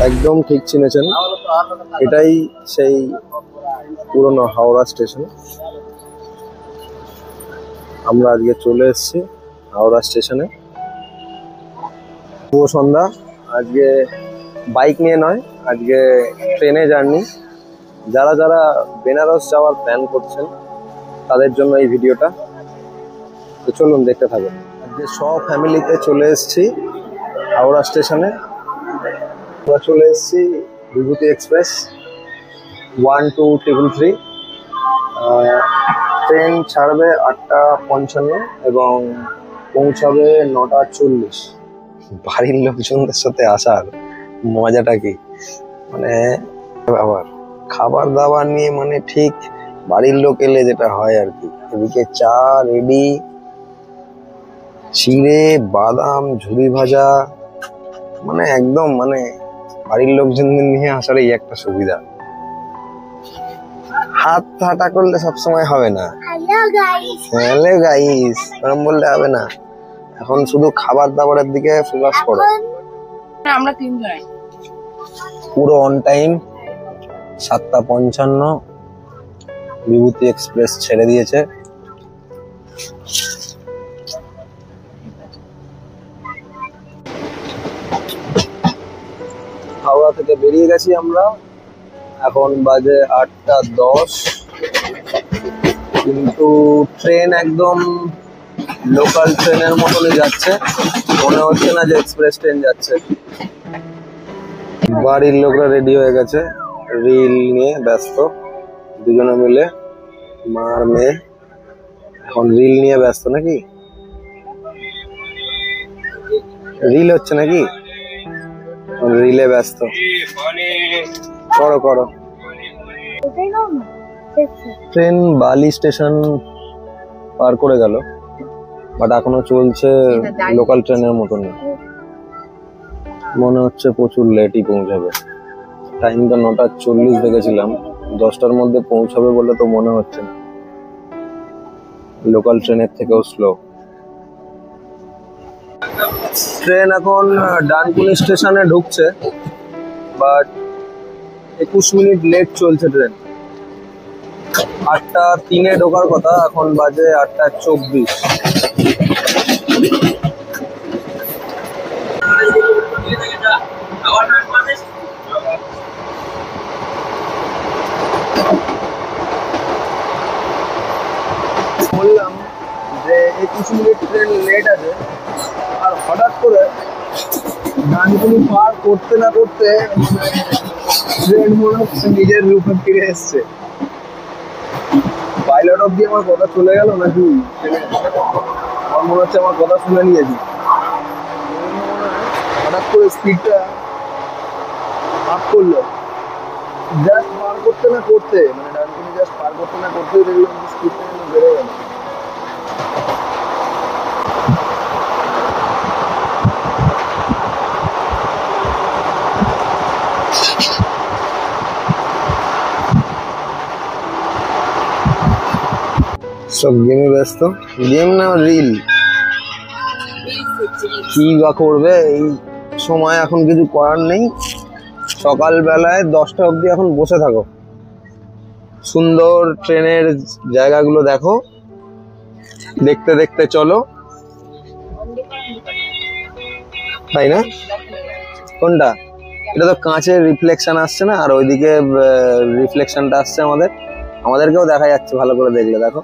একদম ঠিক চিনেছেন, এটাই সেই পুরনো হাওড়া স্টেশন। আমরা আজকে চলে এসেছি হাওড়া স্টেশনে। শুভ সন্ধ্যা। আজকে বাইক নিয়ে নয়, আজকে ট্রেনে জার্নি। যারা যারা বেনারস যাওয়ার প্ল্যান করছেন তাদের জন্য এই ভিডিওটা। তো চলুন দেখতে থাকুন। আজকে সব ফ্যামিলিতে চলে এসেছি হাওড়া স্টেশনে। আমরা চলে এসেছি বিভূতি এক্সপ্রেস 12333। ট্রেন ছাড়বে 8:55 এবং পৌঁছাবে 9:40। বাড়ির লোকজনদের সাথে আসার মজাটা কি, মানে আবার খাবার দাবার নিয়ে মানে ঠিক বাড়ির লোক এলে যেটা হয় আর কি। এদিকে চা রেডি, চিড়ে বাদাম ঝুরি ভাজা, মানে একদম মানে বাড়ির লোকজনদের নিয়ে আসার এই একটা সুবিধা। হাত হাঁটা করলে সবসময় হবে না। হ্যালো গাইস এরকম বললে হবে না, এখন শুধু খাবার দাবারের দিকে ফোকাস করো। আমরা তিনজন পুরো অন টাইম 7:55 বিভূতি এক্সপ্রেস ছেড়ে দিয়েছে। হাওড়া থেকে বেরিয়ে গেছি আমরা, এখন বাজে 8:10। কিন্তু ট্রেন একদম লোকাল ট্রেনের মতনই যাচ্ছে, মনে হচ্ছে না যে এক্সপ্রেস ট্রেন যাচ্ছে। বাড়ির লোকরা রেডি হয়ে গেছে, রিল নিয়ে ব্যস্ত, দুজনে মিলে মা আর মেয়ে এখন রিল নিয়ে ব্যস্ত। নাকি রিল হচ্ছে নাকি? রিলে ব্যস্ত। করো করো। ট্রেন বালি স্টেশন পার করে গেল, বাট এখনো চলছে লোকাল ট্রেনের মতন। মনে হচ্ছে প্রচুর লেটই পৌঁছাবে। টাইমটা 9:40 দেখেছিলাম, 10টার মধ্যে পৌঁছাবে বলে তো মনে হচ্ছে না। লোকাল ট্রেনের থেকেও স্লো। ট্রেন এখন ডানকুনি স্টেশনে ঢুকছে, বাট 21 মিনিট লেট চলছে ট্রেন। 8:03 ঢোকার কথা, এখন বাজে 8:24। বললাম যে 21 মিনিট ট্রেন লেট আছে, আর হঠাৎ করে ডানকুনি পার করতে না করতে ট্রেন মনে হচ্ছে নিজের রূপে ফিরে এসছে। পাইলট অব্দি আমার কথা চলে গেল নাকি? আমার মনে হচ্ছে আমার কথা শুনে নিয়েছি। হঠাৎ করে স্পিডটা আপ করলো, জাস্ট পার করতে না করতে, মানে ডানকুনি জাস্ট পার করতে না করতেই দেখলাম স্পিডটা যেন বেড়ে গেল। সব গেমে ব্যস্ত। গেম না রিল, কি বা করবে এই সময়, এখন কিছু করার নেই। সকালবেলায় 10টা অবধি এখন বসে থাকো, সুন্দর ট্রেনের জায়গাগুলো দেখো, দেখতে দেখতে চলো, তাই না? কোনটা? এটা তো কাঁচের রিফ্লেকশন আসছে না, আর ওইদিকে রিফ্লেকশনটা আসছে আমাদেরকেও দেখা যাচ্ছে ভালো করে দেখলে, দেখো।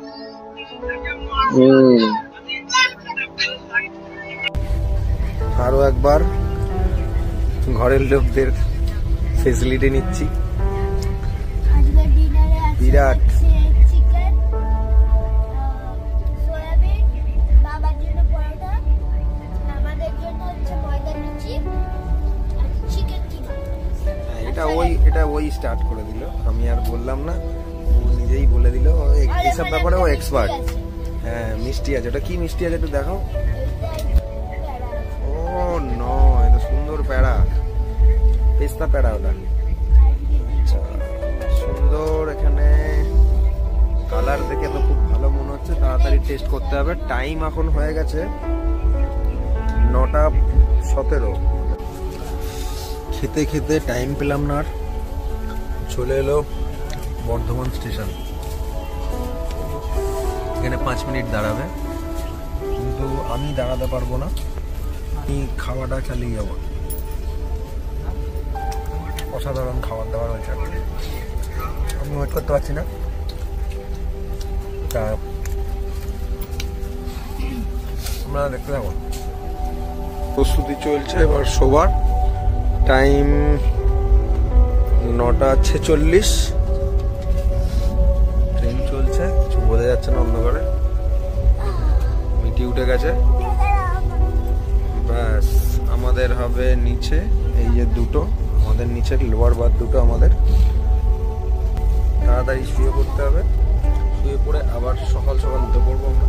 আরো একবার ঘরের লোকদের ফেসিলিটি নিচ্ছি। বিরাট এটা ওই স্টার্ট করে দিল, আমি আর বললাম না, ও নিজেই বলে দিল। এইসব ব্যাপারে ও এক্সপার্ট। হ্যাঁ মিষ্টি আছে, ওটা কি মিষ্টি আছে একটু দেখাও। ও নো, এটা সুন্দর প্যাড়া, পেস্তা প্যাড়া ওটা। আচ্ছা সুন্দর, এখানে কালার দেখে তো খুব ভালো মনে হচ্ছে, তাড়াতাড়ি টেস্ট করতে হবে। টাইম এখন হয়ে গেছে 9:17। খেতে খেতে টাইম পেলাম না, আর চলে এলো বর্ধমান স্টেশন। এখানে 5 মিনিট দাঁড়াবে, কিন্তু আমি দাঁড়াতে পারবো না, আমি খাওয়াটা চালিয়ে যাবো। অসাধারণ খাবার দাবার হয়েছে, আমি ওয়েট করতে পারছি না। তা আমরা দেখতে থাকো। প্রস্তুতি চলছে, এবার শোবার টাইম 9:46। ট্রেন চলছে, কিছু বোঝা যাচ্ছে না অন্ধকারে। মিটি উঠে গেছে, ব্যাস আমাদের হবে নিচে এই যে দুটো, আমাদের নিচের লোয়ার বাথ দুটো আমাদের। তাড়াতাড়ি শুয়ে পড়তে হবে, শুয়ে পড়ে আবার সকাল সকাল উঠে পড়বো আমরা।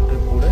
উঠে পড়ে